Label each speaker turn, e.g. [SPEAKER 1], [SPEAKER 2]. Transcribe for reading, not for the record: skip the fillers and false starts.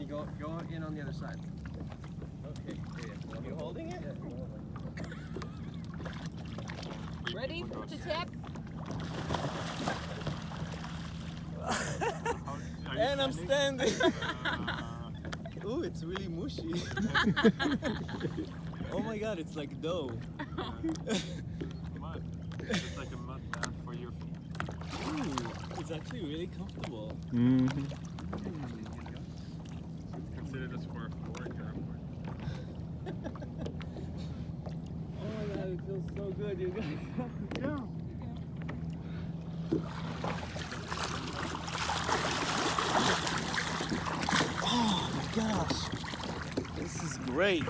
[SPEAKER 1] you go in on the other side.
[SPEAKER 2] Okay.
[SPEAKER 1] Yeah.
[SPEAKER 2] You holding it?
[SPEAKER 1] Yeah.
[SPEAKER 3] Ready to tap?
[SPEAKER 2] And I'm standing. Ooh, it's really mushy. Oh my god, it's like dough.
[SPEAKER 4] Mud. It's like a mud bath for your feet.
[SPEAKER 2] Ooh, it's actually really comfortable.
[SPEAKER 4] Consider this for a floor in your airport.
[SPEAKER 2] Oh my god, it feels so good, you guys.
[SPEAKER 4] Yeah.
[SPEAKER 2] Oh my gosh, this is great.